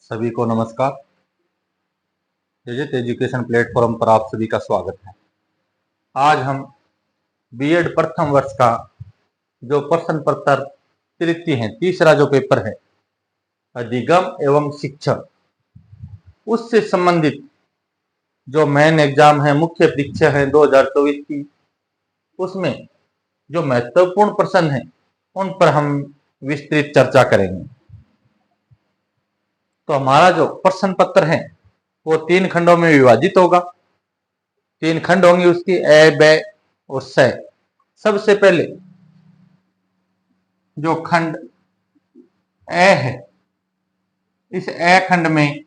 सभी को नमस्कार। डिजिट एजुकेशन प्लेटफॉर्म पर आप सभी का स्वागत है। आज हम बीएड प्रथम वर्ष का जो प्रश्न पत्र तृतीय है, तीसरा जो पेपर है अधिगम एवं शिक्षण, उससे संबंधित जो मेन एग्जाम है, मुख्य परीक्षा है 2024 की, उसमें जो महत्वपूर्ण प्रश्न है उन पर हम विस्तृत चर्चा करेंगे। तो हमारा जो प्रश्न पत्र है वो 3 खंडों में विभाजित होगा। 3 खंड होंगे उसकी, ए, ब और स। सबसे पहले जो खंड ए है, इस ए खंड में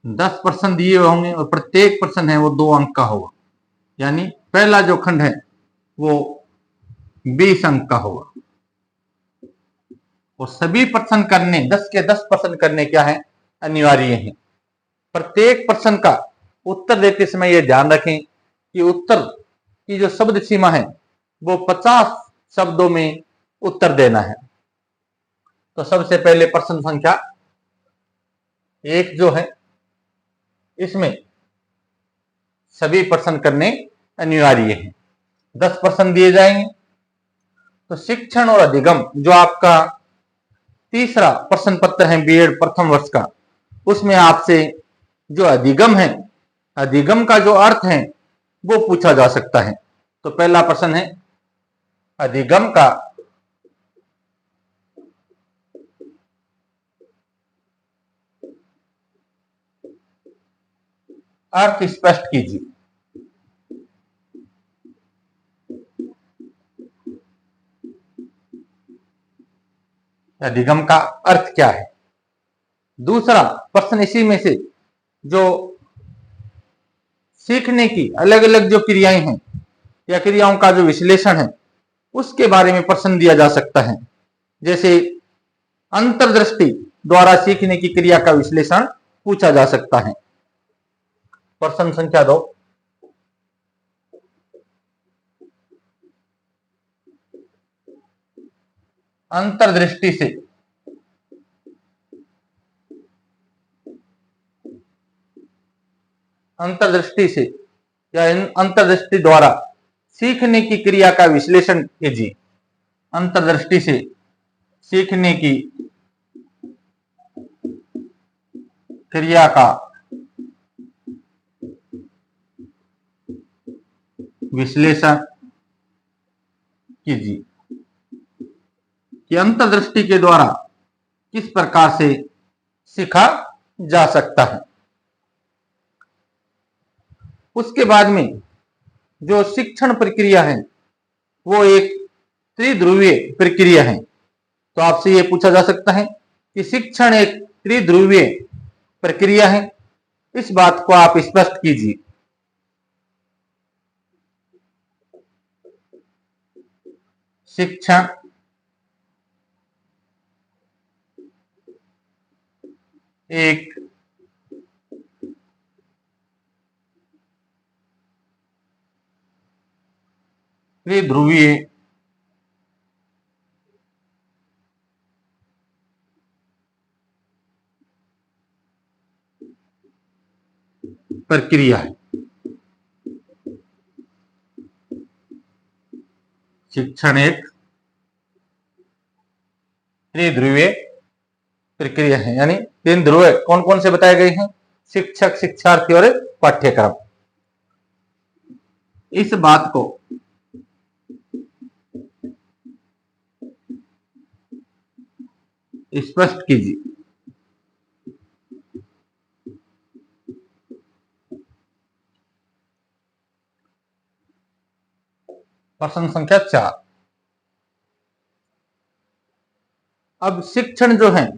10 प्रश्न दिए होंगे और प्रत्येक प्रश्न है वो 2 अंक का होगा। यानी पहला जो खंड है वो 20 अंक का होगा और सभी प्रश्न करने 10 के 10 प्रश्न करने क्या है, अनिवार्य है। प्रत्येक प्रश्न का उत्तर देते समय यह ध्यान रखें कि उत्तर की जो शब्द सीमा है वो 50 शब्दों में उत्तर देना है। तो सबसे पहले प्रश्न संख्या 1 जो है, इसमें सभी प्रश्न करने अनिवार्य है। 10 प्रश्न दिए जाएंगे। तो शिक्षण और अधिगम जो आपका तीसरा प्रश्न पत्र है बीएड प्रथम वर्ष का, उसमें आपसे जो अधिगम है, अधिगम का जो अर्थ है वो पूछा जा सकता है। तो पहला प्रश्न है अधिगम का अर्थ स्पष्ट कीजिए। अधिगम का अर्थ क्या है। दूसरा प्रश्न इसी में से जो सीखने की अलग अलग जो क्रियाएं हैं या क्रियाओं का जो विश्लेषण है उसके बारे में प्रश्न दिया जा सकता है। जैसे अंतर्दृष्टि द्वारा सीखने की क्रिया का विश्लेषण पूछा जा सकता है। प्रश्न संख्या 2, अंतर्दृष्टि से या अंतर्दृष्टि द्वारा सीखने की क्रिया का विश्लेषण कीजिए। अंतर्दृष्टि से सीखने की क्रिया का विश्लेषण कीजिए कि अंतर्दृष्टि के द्वारा किस प्रकार से सीखा जा सकता है। उसके बाद में जो शिक्षण प्रक्रिया है वो एक त्रिध्रुवीय प्रक्रिया है। तो आपसे यह पूछा जा सकता है कि शिक्षण एक त्रिध्रुवीय प्रक्रिया है, इस बात को आप स्पष्ट कीजिए। शिक्षण एक त्रिध्रुवीय प्रक्रिया है। शिक्षण एक त्रिध्रुवीय प्रक्रिया है, यानी 3 ध्रुव कौन कौन से बताए गए हैं, शिक्षक, शिक्षार्थी और पाठ्यक्रम। इस बात को स्पष्ट कीजिए। प्रश्न संख्या 4, अब शिक्षण जो है,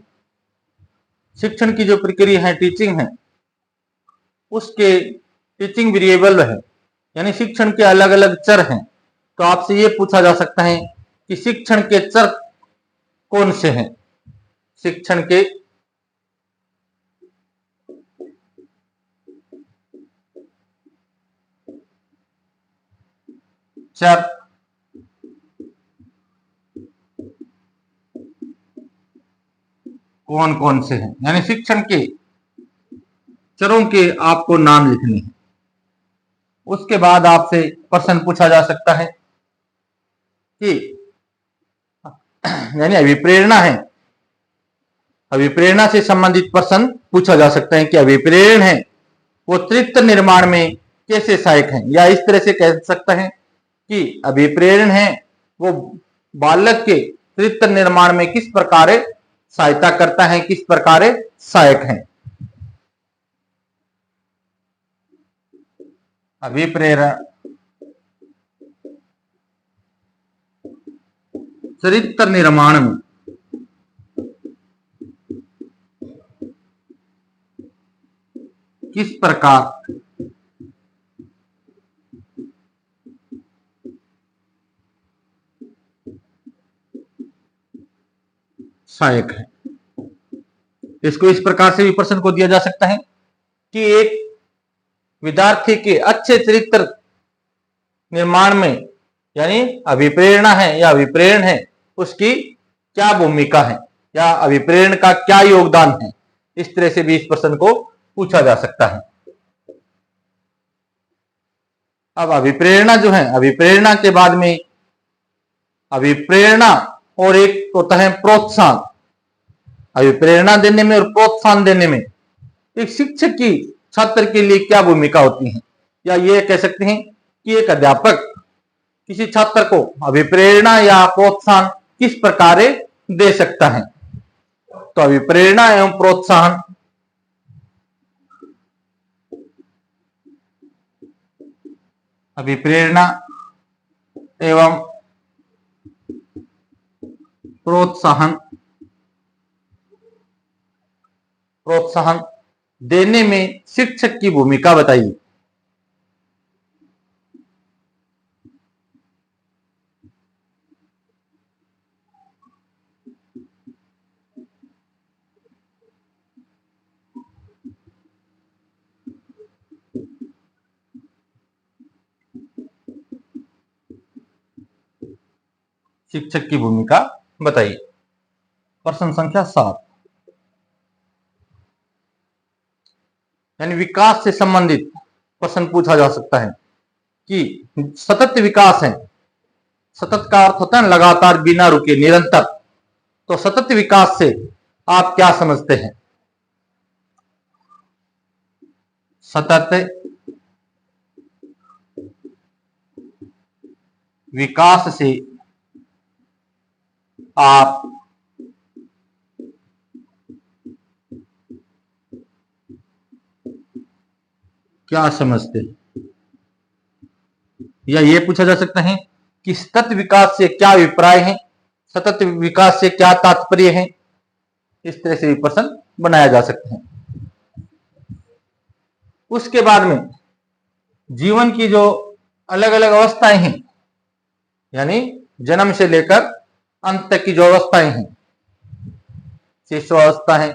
शिक्षण की जो प्रक्रिया है, टीचिंग है, उसके टीचिंग वेरिएबल है, यानी शिक्षण के अलग अलग चर हैं। तो आपसे यह पूछा जा सकता है कि शिक्षण के चर कौन से हैं। शिक्षण के चर कौन कौन से हैं, यानी शिक्षण के चरों के आपको नाम लिखने हैं। उसके बाद आपसे प्रश्न पूछा जा सकता है कि यानी अभिप्रेरणा है, अभिप्रेरणा से संबंधित प्रश्न पूछा जा सकता है कि अभिप्रेरण है वो चरित्र निर्माण में कैसे सहायक है, या इस तरह से कह सकते हैं कि अभिप्रेरण है वो बालक के चरित्र निर्माण में किस प्रकार सहायता करता है, किस प्रकार सहायक है। अभिप्रेरण चरित्र निर्माण में किस प्रकार सहायक है। इसको इस प्रकार से भी प्रश्न को दिया जा सकता है कि एक विद्यार्थी के अच्छे चरित्र निर्माण में यानी अभिप्रेरणा है या अभिप्रेरण है उसकी क्या भूमिका है, या अभिप्रेरण का क्या योगदान है। इस तरह से भी इस प्रश्न को पूछा जा सकता है। अब अभिप्रेरणा जो है, अभिप्रेरणा के बाद में अभिप्रेरणा और एक होता है प्रोत्साहन। अभिप्रेरणा देने में और प्रोत्साहन देने में एक शिक्षक की छात्र के लिए क्या भूमिका होती है, या ये कह सकते हैं कि एक अध्यापक किसी छात्र को अभिप्रेरणा या प्रोत्साहन किस प्रकार दे सकता है। तो अभिप्रेरणा एवं प्रोत्साहन अभिप्रेरणा एवं प्रोत्साहन प्रोत्साहन देने में शिक्षक की भूमिका बताइए। शिक्षक की भूमिका बताइए। प्रश्न संख्या 7, यानी विकास से संबंधित प्रश्न पूछा जा सकता है कि सतत विकास है। सतत का अर्थ होता है लगातार, बिना रुके, निरंतर। तो सतत विकास से आप क्या समझते हैं? सतत विकास से आप क्या समझते हैं, या यह पूछा जा सकता है कि सतत विकास से क्या अभिप्राय है, सतत विकास से क्या तात्पर्य है। इस तरह से भी प्रश्न बनाया जा सकता है। उसके बाद में जीवन की जो अलग अलग अवस्थाएं हैं, यानी जन्म से लेकर अंत तक की जो अवस्थाएं हैं, शिशु अवस्था है,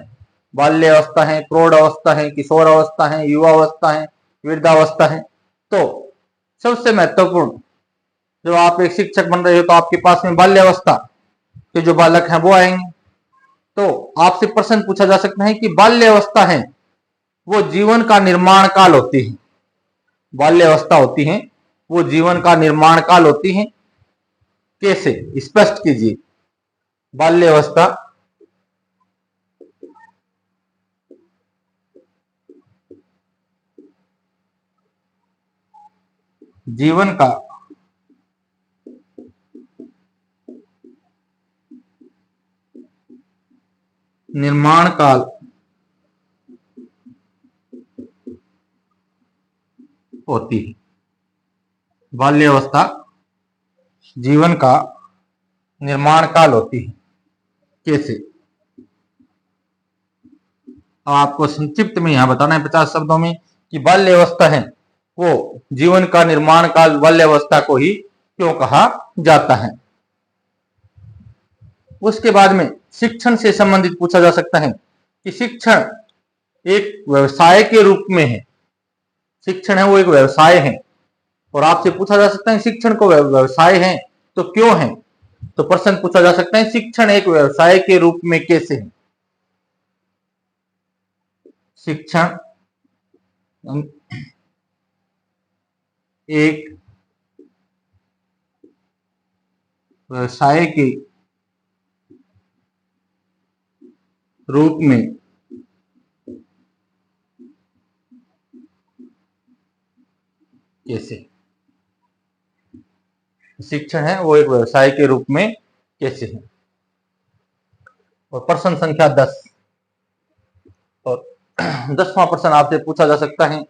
बाल्य अवस्था है, प्रौढ़ अवस्था है, किशोर अवस्था है, युवा अवस्था है, वृद्धावस्था है। तो सबसे महत्वपूर्ण, जो आप एक शिक्षक बन रहे हो तो आपके पास में बाल्यावस्था के जो बालक हैं वो आएंगे। तो आपसे प्रश्न पूछा जा सकता है कि बाल्यावस्था है वो जीवन का निर्माण काल होती है। बाल्यावस्था होती है वो जीवन का निर्माण काल होती है। कैसे, स्पष्ट कीजिए। बाल्यावस्था जीवन का निर्माण काल होती है। बाल्यावस्था जीवन का निर्माण काल होती है। कैसे, अब आपको संक्षिप्त में यहां बताना है 50 शब्दों में कि बाल्यावस्था है वो जीवन का निर्माण काल बाल्यावस्था को ही क्यों कहा जाता है। उसके बाद में शिक्षण से संबंधित पूछा जा सकता है कि शिक्षण एक व्यवसाय के रूप में है। शिक्षण है वो एक व्यवसाय है, और आपसे पूछा जा सकता है शिक्षण को व्यवसाय है तो क्यों है। तो प्रश्न पूछा जा सकता है शिक्षण एक व्यवसाय के रूप में कैसे है। शिक्षण एक व्यवसाय के रूप में कैसे, शिक्षण है वो एक व्यवसाय के रूप में कैसे है। और प्रश्न संख्या 10 और 10वां प्रश्न आपसे पूछा जा सकता है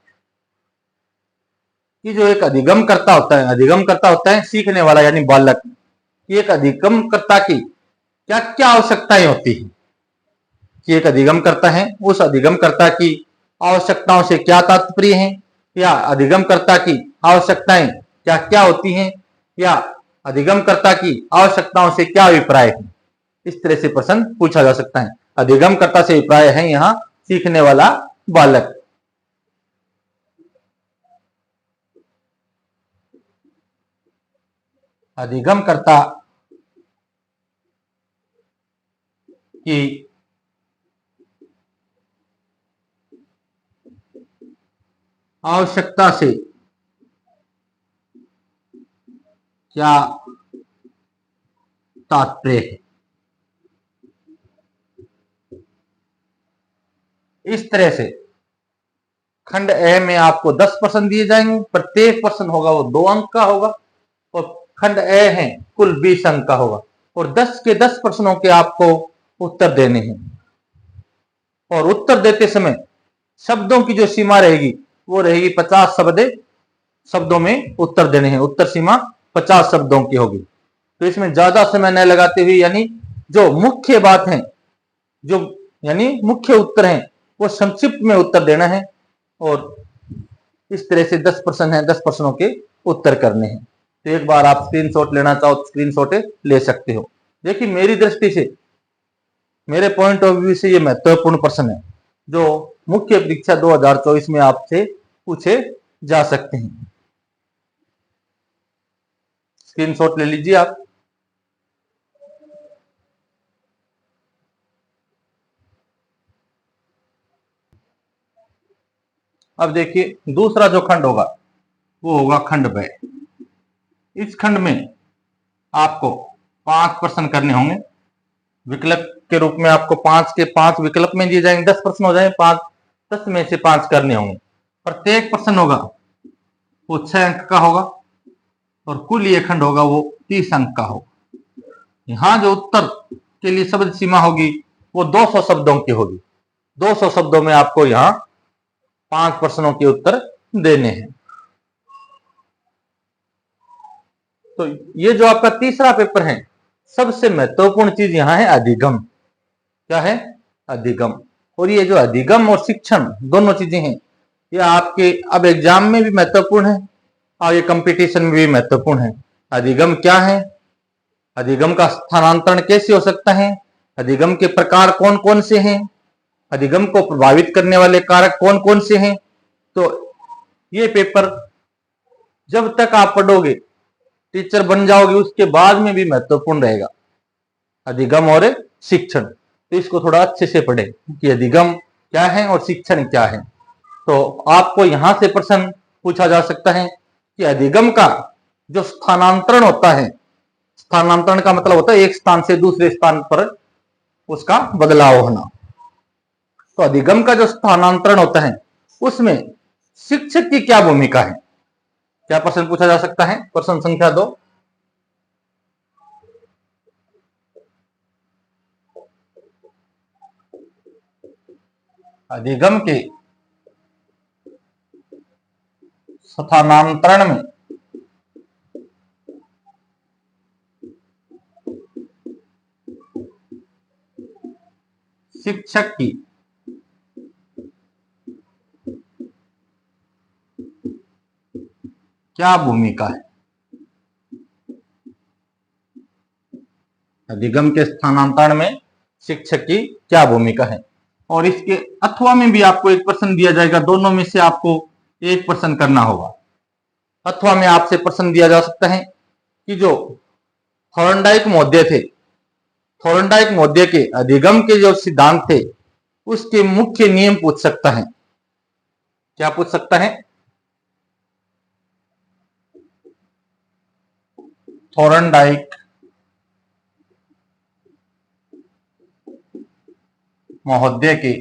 कि जो एक अधिगमकर्ता होता है, अधिगमकर्ता होता है सीखने वाला यानी बालक, कि एक अधिगमकर्ता की क्या क्या आवश्यकताएं होती है, कि एक अधिगमकर्ता है उस अधिगमकर्ता की आवश्यकताओं से क्या तात्पर्य है, या अधिगमकर्ता की आवश्यकताएं क्या क्या होती हैं, या अधिगमकर्ता की आवश्यकताओं से क्या अभिप्राय है। इस तरह से प्रश्न पूछा जा सकता है। अधिगमकर्ता से अभिप्राय है यहां सीखने वाला बालक। अधिगमकर्ता की आवश्यकता से क्या तात्पर्य है। इस तरह से खंड ए में आपको 10 प्रश्न दिए जाएंगे, प्रत्येक प्रश्न होगा वो 2 अंक का होगा, और खंड ए है कुल 20 अंक का होगा, और 10 के 10 प्रश्नों के आपको उत्तर देने हैं। और उत्तर देते समय शब्दों की जो सीमा रहेगी वो रहेगी 50 शब्दों में उत्तर देने हैं। उत्तर सीमा 50 शब्दों की होगी। तो इसमें ज्यादा समय न लगाते हुए यानी जो मुख्य बात है, जो यानी मुख्य उत्तर है वो संक्षिप्त में उत्तर देना है। और इस तरह से 10 प्रश्न है, 10 प्रश्नों के उत्तर करने हैं। तो एक बार आप स्क्रीनशॉट लेना चाहो तो स्क्रीनशॉट ले सकते हो। देखिए मेरी दृष्टि से, मेरे पॉइंट ऑफ व्यू से ये महत्वपूर्ण प्रश्न है जो मुख्य परीक्षा 2024 में आपसे पूछे जा सकते हैं। स्क्रीनशॉट ले लीजिए आप। अब देखिए दूसरा जो खंड होगा वो होगा खंड ब। इस खंड में आपको 5 प्रश्न करने होंगे। विकल्प के रूप में आपको 5 के 5 विकल्प में दिए जाएंगे, 10 प्रश्न हो जाएंगे, 10 में से 5 करने होंगे। प्रत्येक प्रश्न होगा वो 6 अंक का होगा, और कुल ये खंड होगा वो 30 अंक का होगा। यहां जो उत्तर के लिए शब्द सीमा होगी वो 200 शब्दों की होगी। 200 शब्दों में आपको यहाँ 5 प्रश्नों के उत्तर देने हैं। तो ये जो आपका तीसरा पेपर है, सबसे महत्वपूर्ण चीज यहां है अधिगम। क्या है? अधिगम। और ये जो अधिगम और शिक्षण दोनों चीजें हैं, ये आपके अब एग्जाम में भी महत्वपूर्ण है और ये कंपटीशन में भी महत्वपूर्ण है। अधिगम क्या है? अधिगम का स्थानांतरण कैसे हो सकता है? अधिगम के प्रकार कौन कौन से हैं? अधिगम को प्रभावित करने वाले कारक कौन कौन से हैं? तो ये पेपर जब तक आप पढ़ोगे, टीचर बन जाओगे, उसके बाद में भी महत्वपूर्ण रहेगा अधिगम और शिक्षण। तो इसको थोड़ा अच्छे से पढ़ें कि अधिगम क्या है और शिक्षण क्या है। तो आपको यहां से प्रश्न पूछा जा सकता है कि अधिगम का जो स्थानांतरण होता है, स्थानांतरण का मतलब होता है एक स्थान से दूसरे स्थान पर उसका बदलाव होना। तो अधिगम का जो स्थानांतरण होता है उसमें शिक्षक की क्या भूमिका है? क्या प्रश्न पूछा जा सकता है? प्रश्न संख्या 2। अधिगम के स्थानांतरण में शिक्षक की क्या भूमिका है? अधिगम के स्थानांतरण में शिक्षक की क्या भूमिका है? और इसके अथवा में भी आपको एक प्रश्न दिया जाएगा, दोनों में से आपको एक प्रश्न करना होगा। अथवा में आपसे प्रश्न दिया जा सकता है कि जो थॉर्नडाइक महोदय थे, थॉर्नडाइक महोदय के अधिगम के जो सिद्धांत थे उसके मुख्य नियम पूछ सकता है। क्या पूछ सकता है? थॉर्नडाइक महोदय के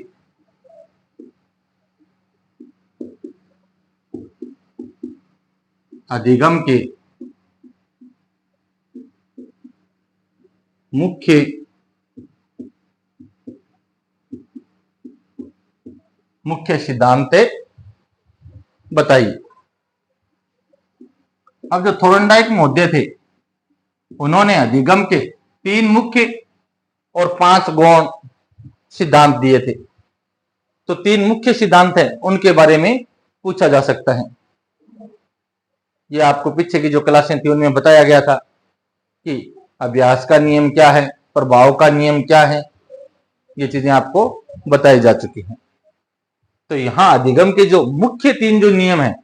अधिगम के मुख्य सिद्धांत बताइए। अब जो थॉर्नडाइक महोदय थे, उन्होंने अधिगम के 3 मुख्य और 5 गौण सिद्धांत दिए थे। तो 3 मुख्य सिद्धांत है, उनके बारे में पूछा जा सकता है। ये आपको पीछे की जो क्लासें थी उनमें बताया गया था कि अभ्यास का नियम क्या है, प्रभाव का नियम क्या है, ये चीजें आपको बताई जा चुकी हैं। तो यहां अधिगम के जो मुख्य 3 जो नियम हैं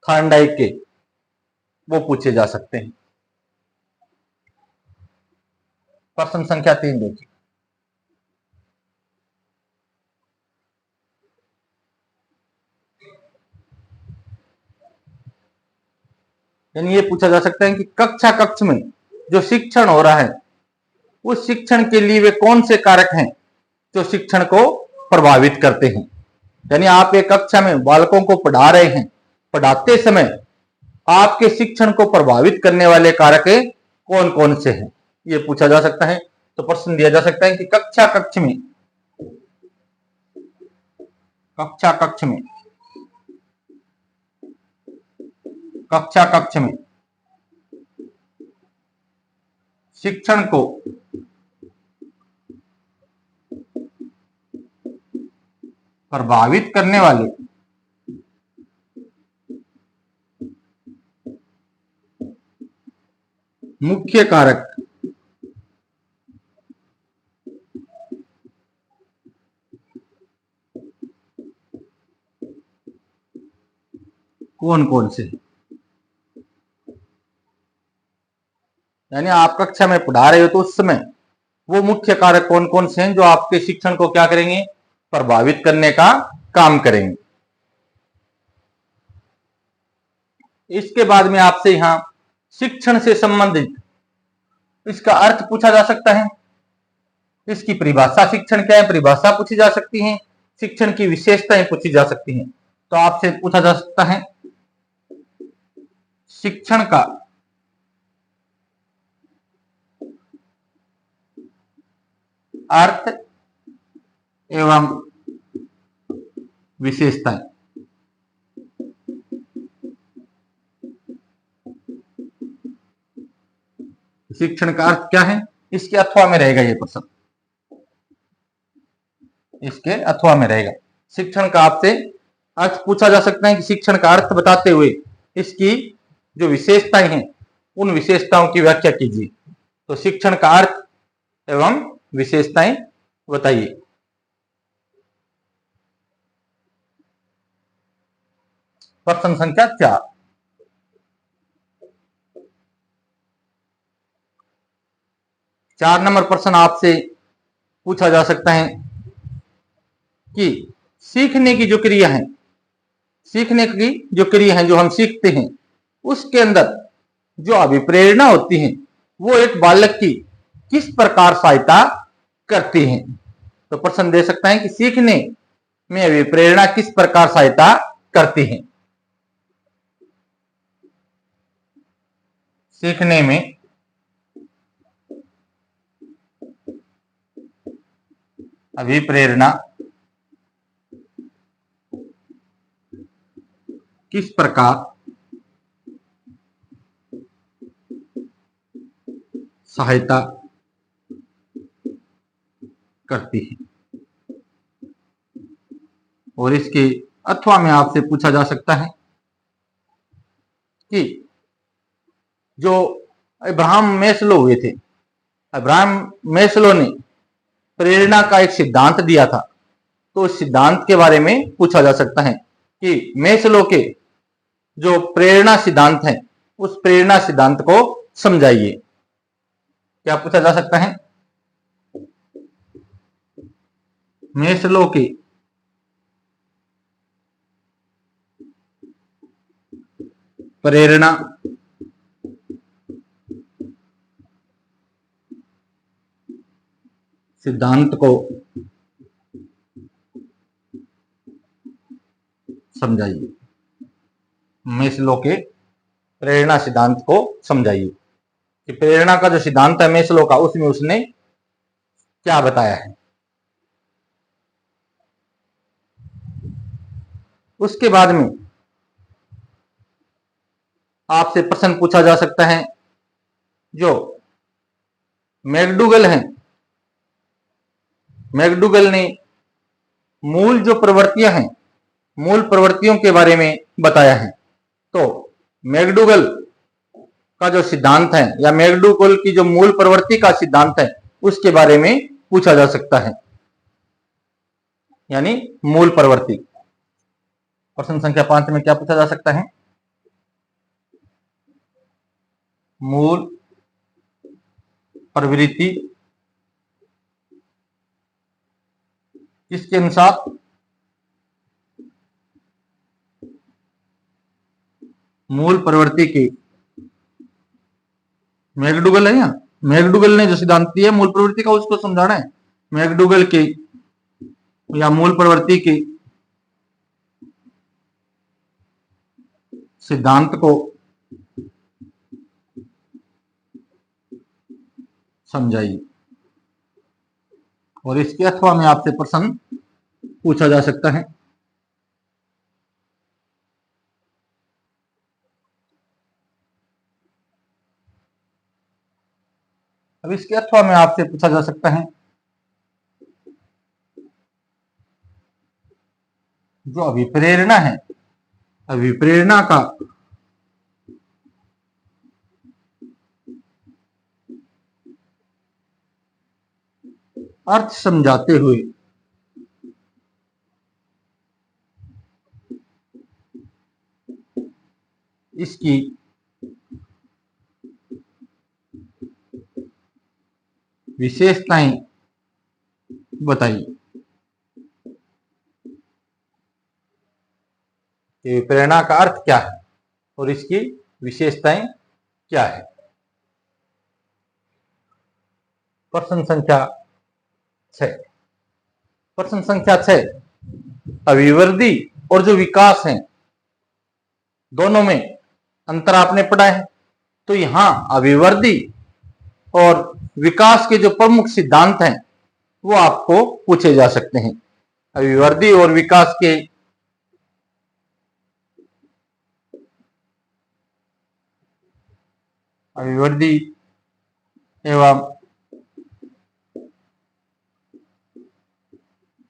थॉर्नडाइक के, वो पूछे जा सकते हैं। प्रश्न संख्या 3 देखिए। यानी ये पूछा जा सकता है कि कक्ष में जो शिक्षण हो रहा है, उस शिक्षण के लिए वे कौन से कारक हैं जो शिक्षण को प्रभावित करते हैं। यानी आप एक कक्षा में बालकों को पढ़ा रहे हैं, पढ़ाते समय आपके शिक्षण को प्रभावित करने वाले कारक कौन कौन से हैं, ये पूछा जा सकता है। तो प्रश्न दिया जा सकता है कि कक्ष में शिक्षण को प्रभावित करने वाले मुख्य कारक कौन कौन से। यानी आप कक्षा में पढ़ा रहे हो तो उस समय वो मुख्य कारक कौन कौन से हैं जो आपके शिक्षण को क्या करेंगे, प्रभावित करने का काम करेंगे। इसके बाद में आपसे यहां शिक्षण से संबंधित इसका अर्थ पूछा जा सकता है। इसकी परिभाषा, शिक्षण क्या है, परिभाषा पूछी जा सकती है। शिक्षण की विशेषताएं पूछी जा सकती हैं। तो आपसे पूछा जा सकता है शिक्षण का अर्थ एवं विशेषताएं। शिक्षण का अर्थ क्या है, इसके अथवा में रहेगा ये प्रश्न, इसके अथवा में रहेगा। शिक्षण का आपसे अर्थ पूछा जा सकता है कि शिक्षण का अर्थ बताते हुए इसकी जो विशेषताएं हैं उन विशेषताओं की व्याख्या कीजिए। तो शिक्षण का अर्थ एवं विशेषताएं बताइए। प्रश्न संख्या 4 नंबर प्रश्न आपसे पूछा जा सकता है कि सीखने की जो क्रिया है, सीखने की जो क्रिया है, जो हम सीखते हैं, उसके अंदर जो अभिप्रेरणा होती है वो एक बालक की किस प्रकार सहायता करती है। तो प्रश्न दे सकता है कि सीखने में अभिप्रेरणा किस प्रकार सहायता करती है। सीखने में अभिप्रेरणा किस प्रकार सहायता करती है। और इसके अथवा में आपसे पूछा जा सकता है कि जो अब्राहम मैस्लो हुए थे, अब्राहम मैस्लो ने प्रेरणा का एक सिद्धांत दिया था। तो उस सिद्धांत के बारे में पूछा जा सकता है कि मैस्लो के जो प्रेरणा सिद्धांत है उस प्रेरणा सिद्धांत को समझाइए। क्या पूछा जा सकता है? मेस्लो के प्रेरणा सिद्धांत को समझाइए। मेस्लो के प्रेरणा सिद्धांत को समझाइए कि प्रेरणा का जो सिद्धांत है मेस्लो का, उसमें उसने क्या बताया है। उसके बाद में आपसे प्रश्न पूछा जा सकता है, जो मैकडूगल है, मैकडूगल ने मूल जो प्रवृत्तियां हैं, मूल प्रवृत्तियों के बारे में बताया है। तो मैकडूगल का जो सिद्धांत है या मैकडूगल की जो मूल प्रवृत्ति का सिद्धांत है, उसके बारे में पूछा जा सकता है, यानी मूल प्रवृत्ति। प्रश्न संख्या 5 में क्या पूछा जा सकता है? मूल प्रवृत्ति किसके अनुसार? मूल प्रवृत्ति की मैकडूगल है, या मैकडूगल ने जो सिद्धांत दिया मूल प्रवृत्ति का, उसको समझाना है। मैकडूगल की या मूल प्रवृत्ति की सिद्धांत को समझाइए। और इसके अथवा में आपसे प्रश्न पूछा जा सकता है। अब इसके अथवा में आपसे पूछा जा सकता है, जो अभिप्रेरणा है, अभिप्रेरणा का अर्थ समझाते हुए इसकी विशेषताएं बताइए। कि प्रेरणा का अर्थ क्या है और इसकी विशेषताएं क्या है। प्रश्न संख्या 6। प्रश्न संख्या 6, अभिवृद्धि और जो विकास है, दोनों में अंतर आपने पढ़ा है। तो यहां अभिवृद्धि और विकास के जो प्रमुख सिद्धांत हैं, वो आपको पूछे जा सकते हैं। अभिवृद्धि और विकास के अभिवृद्धि एवं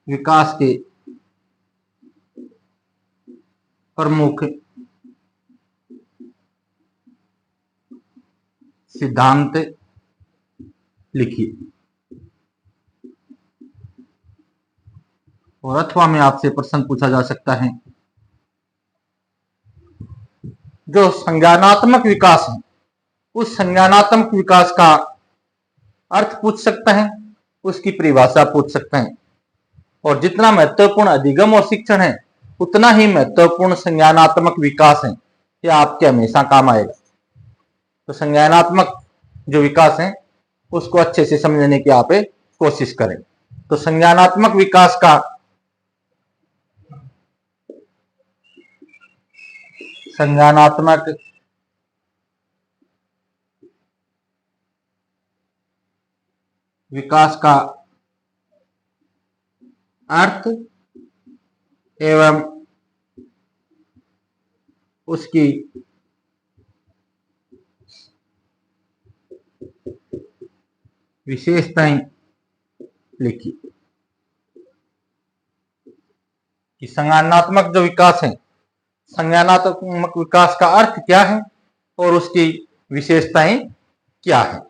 विकास के प्रमुख सिद्धांत लिखिए। और अथवा में आपसे प्रश्न पूछा जा सकता है, जो संज्ञानात्मक विकास है, उस संज्ञानात्मक विकास का अर्थ पूछ सकता है, उसकी परिभाषा पूछ सकते हैं। और जितना महत्वपूर्ण अधिगम और शिक्षण है, उतना ही महत्वपूर्ण संज्ञानात्मक विकास है। यह आपके हमेशा काम आएगा। तो संज्ञानात्मक जो विकास है, उसको अच्छे से समझने की आप कोशिश करें। तो संज्ञानात्मक विकास का संज्ञानात्मक विकास का अर्थ एवं उसकी विशेषताएं लिखिए। कि संज्ञानात्मक जो विकास है, संज्ञानात्मक विकास का अर्थ क्या है और उसकी विशेषताएं क्या है।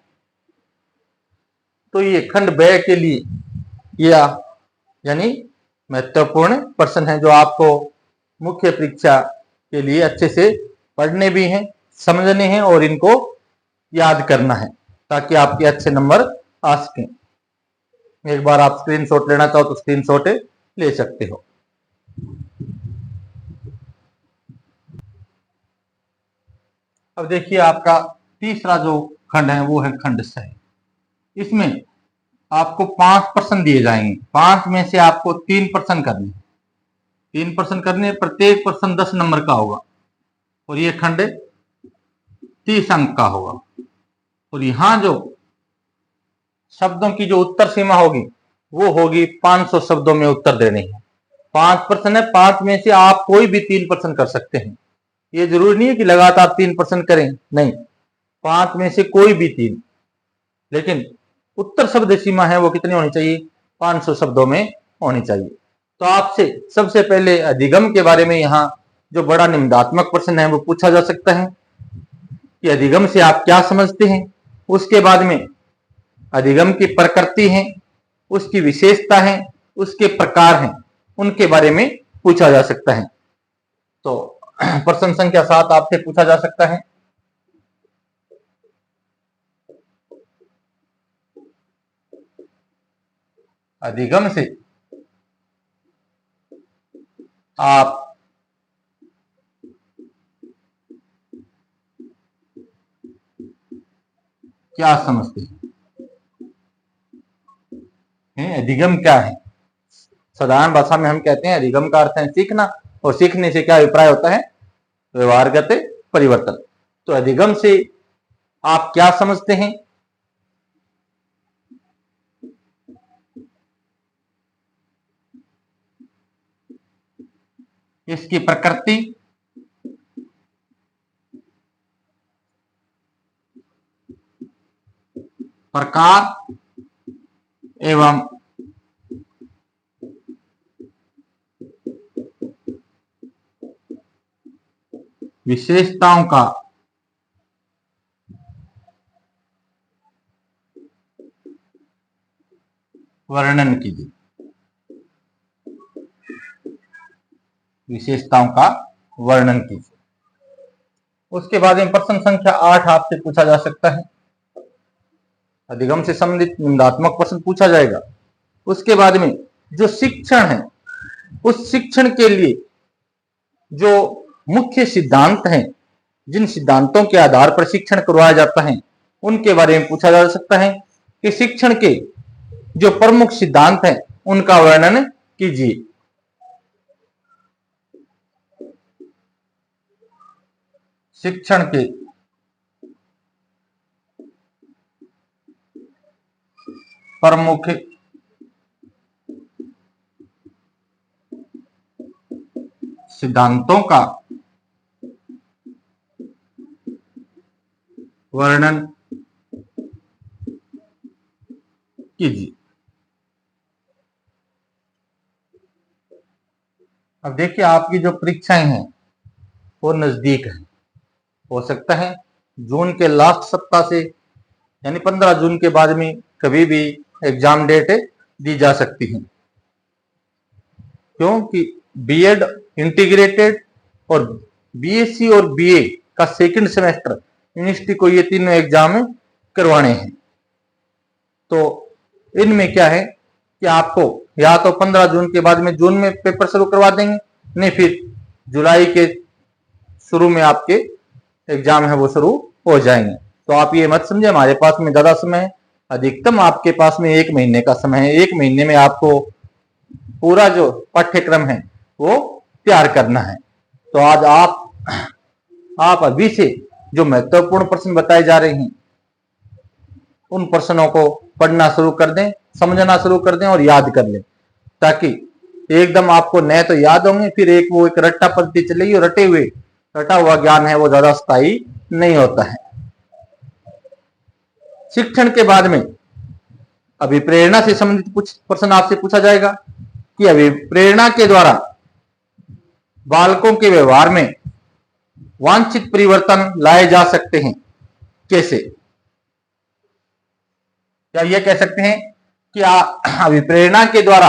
तो ये खंड ब के लिए यह यानी महत्वपूर्ण प्रश्न है, जो आपको मुख्य परीक्षा के लिए अच्छे से पढ़ने भी हैं, समझने हैं और इनको याद करना है, ताकि आपके अच्छे नंबर आ सकें। एक बार आप स्क्रीनशॉट लेना चाहो तो स्क्रीनशॉट ले सकते हो। अब देखिए आपका तीसरा जो खंड है वो है खंड सह। इसमें आपको 5% दिए जाएंगे, 5 में से आपको 3% करने, 3% करने, प्रत्येक पर्सन 10 नंबर का होगा और ये खंड 30 अंक का होगा। और यहां जो शब्दों की जो उत्तर सीमा होगी वो होगी 500 शब्दों में उत्तर देने हैं। 5% है, 5 में से आप कोई भी 3% कर सकते हैं। ये जरूरी नहीं है कि लगातार 3% करें, नहीं, 5 में से कोई भी 3, लेकिन उत्तर शब्द सीमा है वो कितनी होनी चाहिए, 500 शब्दों में होनी चाहिए। तो आपसे सबसे पहले अधिगम के बारे में यहाँ जो बड़ा निबंधात्मक प्रश्न है वो पूछा जा सकता है कि अधिगम से आप क्या समझते हैं। उसके बाद में अधिगम की प्रकृति है, उसकी विशेषता है, उसके प्रकार हैं, उनके बारे में पूछा जा सकता है। तो प्रश्न संख्या 7 आपसे पूछा जा सकता है, अधिगम से आप क्या समझते हैं? अधिगम क्या है? साधारण भाषा में हम कहते हैं अधिगम का अर्थ है सीखना, और सीखने से क्या अभिप्राय होता है, व्यवहारगत परिवर्तन। तो अधिगम से आप क्या समझते हैं? इसकी प्रकृति, प्रकार एवं विशेषताओं का वर्णन कीजिए। विशेषताओं का वर्णन कीजिए। उसके बाद में प्रश्न संख्या 8 आपसे पूछा जा सकता है, अधिगम से संबंधित निबंधात्मक प्रश्न पूछा जाएगा। उसके बाद में जो शिक्षण है, उस शिक्षण के लिए जो मुख्य सिद्धांत हैं, जिन सिद्धांतों के आधार पर शिक्षण करवाया जाता है, उनके बारे में पूछा जा सकता है कि शिक्षण के जो प्रमुख सिद्धांत हैं उनका वर्णन कीजिए। शिक्षण के प्रमुख सिद्धांतों का वर्णन कीजिए। अब देखिए आपकी जो परीक्षाएं हैं वो नजदीक है, हो सकता है जून के लास्ट सप्ताह से यानी 15 जून के बाद में कभी भी एग्जाम डेट दी जा सकती है, क्योंकि बीएड इंटीग्रेटेड और बीएससी और बीए का सेकंड सेमेस्टर यूनिवर्सिटी को ये तीनों एग्जाम करवाने हैं। तो इनमें क्या है कि आपको या तो 15 जून के बाद में जून में पेपर शुरू करवा देंगे, नहीं फिर जुलाई के शुरू में आपके एग्जाम है वो शुरू हो जाएंगे। तो आप ये मत समझे हमारे पास में ज्यादा समय है, अधिकतम आपके पास में 1 महीने का समय है। 1 महीने में आपको पूरा जो पाठ्यक्रम है वो तैयार करना है। तो आज आप अभी से जो महत्वपूर्ण प्रश्न बताए जा रहे हैं उन प्रश्नों को पढ़ना शुरू कर दें, समझना शुरू कर दें और याद कर लें, ताकि एकदम आपको नए तो याद होंगे, फिर एक रट्टा पद्धति चलेगी और रटा हुआ ज्ञान है वो ज्यादा स्थायी नहीं होता है। शिक्षण के बाद में अभिप्रेरणा से संबंधित कुछ प्रश्न आपसे पूछा जाएगा कि अभिप्रेरणा के द्वारा बालकों के व्यवहार में वांछित परिवर्तन लाए जा सकते हैं, कैसे? क्या ये कह सकते हैं कि अभिप्रेरणा के द्वारा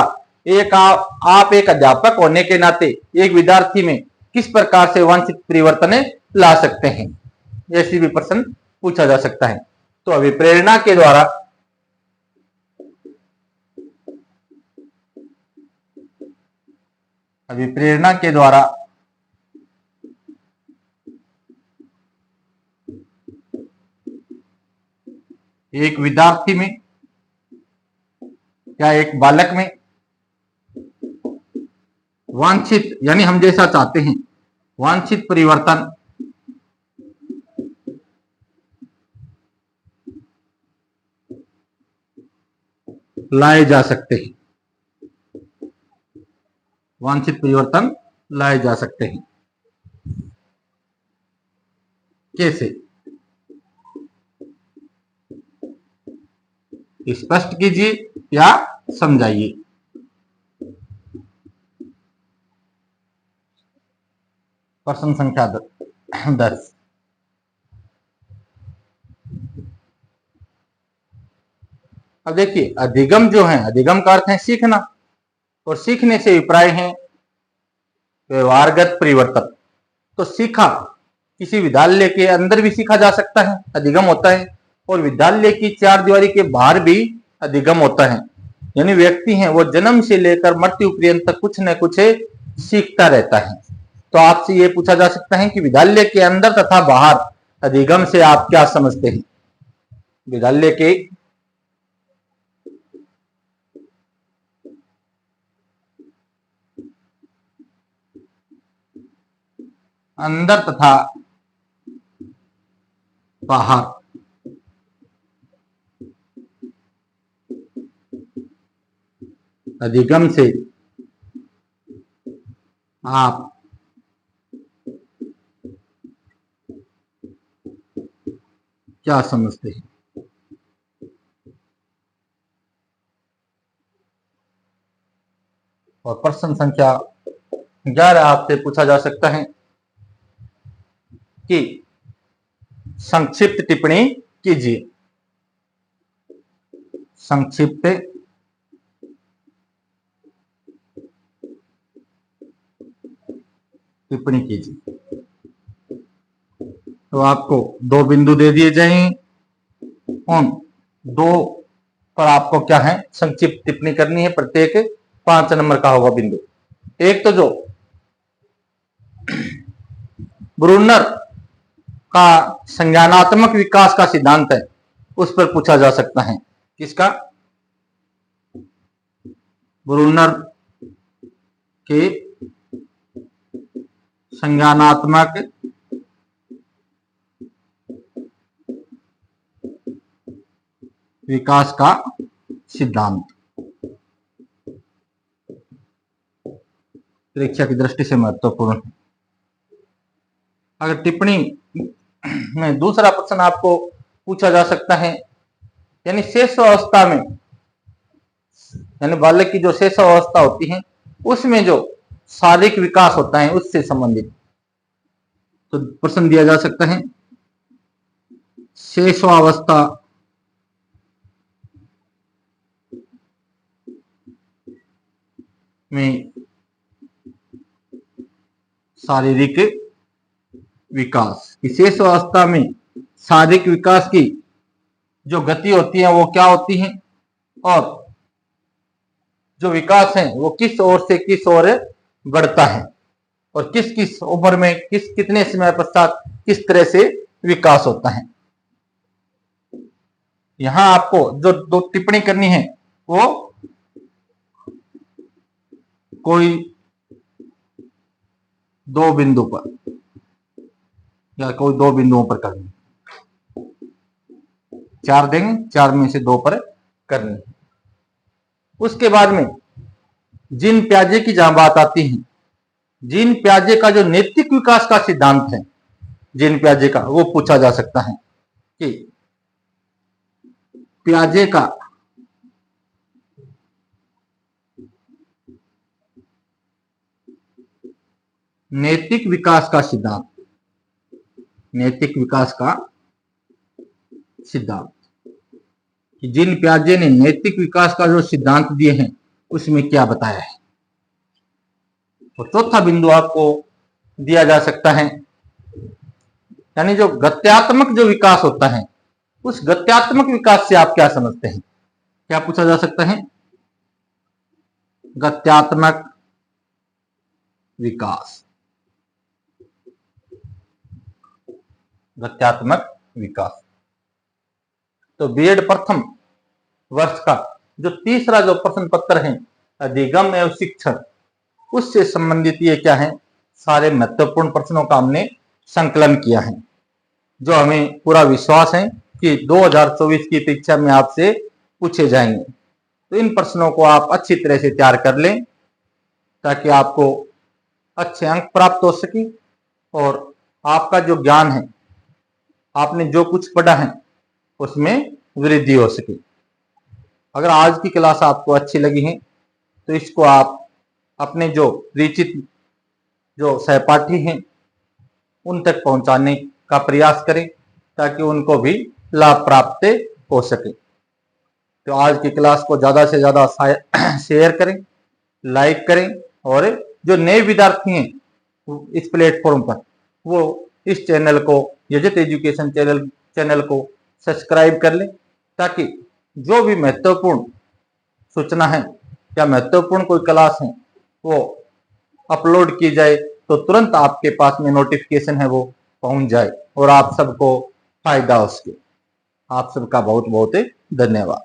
आप एक अध्यापक होने के नाते एक विद्यार्थी में किस प्रकार से वांछित परिवर्तन ला सकते हैं, ऐसी भी प्रश्न पूछा जा सकता है। तो अभिप्रेरणा के द्वारा अभी प्रेरणा के द्वारा एक विद्यार्थी में या एक बालक में वांछित, यानी हम जैसा चाहते हैं, वांछित परिवर्तन लाए जा सकते हैं। वांछित परिवर्तन लाए जा सकते हैं। कैसे? स्पष्ट कीजिए या समझाइए। प्रश्न संख्या 10। अब देखिए, अधिगम जो है, अधिगम का अर्थ है सीखना, और सीखने से अभिप्राय है व्यवहारगत परिवर्तन। तो सीखा किसी विद्यालय के अंदर भी सीखा जा सकता है, अधिगम होता है, और विद्यालय की चार दीवारी के बाहर भी अधिगम होता है। यानी व्यक्ति है वो जन्म से लेकर मृत्यु पर्यंत तक कुछ न कुछ सीखता रहता है। तो आपसे ये पूछा जा सकता है कि विद्यालय के अंदर तथा बाहर अधिगम से आप क्या समझते हैं? विद्यालय के अंदर तथा बाहर अधिगम से आप क्या समझते हैं? और प्रश्न संख्या 11 आपसे पूछा जा सकता है कि संक्षिप्त टिप्पणी कीजिए। संक्षिप्त टिप्पणी कीजिए। तो आपको 2 बिंदु दे दिए जाएंगे, उन 2 पर आपको क्या है, संक्षिप्त टिप्पणी करनी है। प्रत्येक 5 नंबर का होगा बिंदु। एक तो जो ब्रूनर का संज्ञानात्मक विकास का सिद्धांत है, उस पर पूछा जा सकता है। किसका? ब्रूनर के संज्ञानात्मक विकास का सिद्धांत परीक्षा की दृष्टि से महत्वपूर्ण है। अगर टिप्पणी में दूसरा प्रश्न आपको पूछा जा सकता है, यानी शेष अवस्था में, यानी बालक की जो शेष अवस्था होती है उसमें जो शारीरिक विकास होता है उससे संबंधित, तो प्रश्न दिया जा सकता है शेषावस्था में शारीरिक विकास, विशेष अवस्था में शारीरिक विकास की जो गति होती है वो क्या होती है, और जो विकास है वो किस ओर से किस ओर बढ़ता है, और किस किस उम्र में कितने समय पश्चात किस तरह से विकास होता है। यहां आपको जो 2 टिप्पणी करनी है वो कोई 2 बिंदु पर या कोई 2 बिंदुओं पर करनी, 4 देंगे, 4 में से 2 पर करनी। उसके बाद में जीन प्याजे की जहां बात आती है, जीन प्याजे का जो नैतिक विकास का सिद्धांत है जीन प्याजे का, वो पूछा जा सकता है कि प्याजे का नैतिक विकास का सिद्धांत, नैतिक विकास का सिद्धांत, कि जीन प्याजे ने नैतिक विकास का जो सिद्धांत दिए हैं उसमें क्या बताया है। तो चौथा बिंदु आपको दिया जा सकता है, यानी जो गत्यात्मक जो विकास होता है उस गत्यात्मक विकास से आप क्या समझते हैं? क्या पूछा जा सकता है? गत्यात्मक विकास। गत्यात्मक विकास। तो बीएड प्रथम वर्ष का जो तीसरा जो प्रश्न पत्र है अधिगम एवं शिक्षण, उससे संबंधित ये क्या है, सारे महत्वपूर्ण प्रश्नों का हमने संकलन किया है, जो हमें पूरा विश्वास है कि 2024 की परीक्षा में आपसे पूछे जाएंगे। तो इन प्रश्नों को आप अच्छी तरह से तैयार कर लें ताकि आपको अच्छे अंक प्राप्त हो सके और आपका जो ज्ञान है, आपने जो कुछ पढ़ा है, उसमें वृद्धि हो सके। अगर आज की क्लास आपको अच्छी लगी है तो इसको आप अपने जो परिचित जो सहपाठी हैं उन तक पहुंचाने का प्रयास करें ताकि उनको भी लाभ प्राप्त हो सके। तो आज की क्लास को ज़्यादा से ज़्यादा शेयर करें, लाइक करें और जो नए विद्यार्थी हैं इस प्लेटफॉर्म पर वो इस चैनल को, यजत एजुकेशन चैनल को सब्सक्राइब कर लें ताकि जो भी महत्वपूर्ण सूचना है या महत्वपूर्ण कोई क्लास है वो अपलोड की जाए तो तुरंत आपके पास में नोटिफिकेशन है वो पहुंच जाए और आप सबको फायदा हो सके। आप सबका बहुत बहुत धन्यवाद।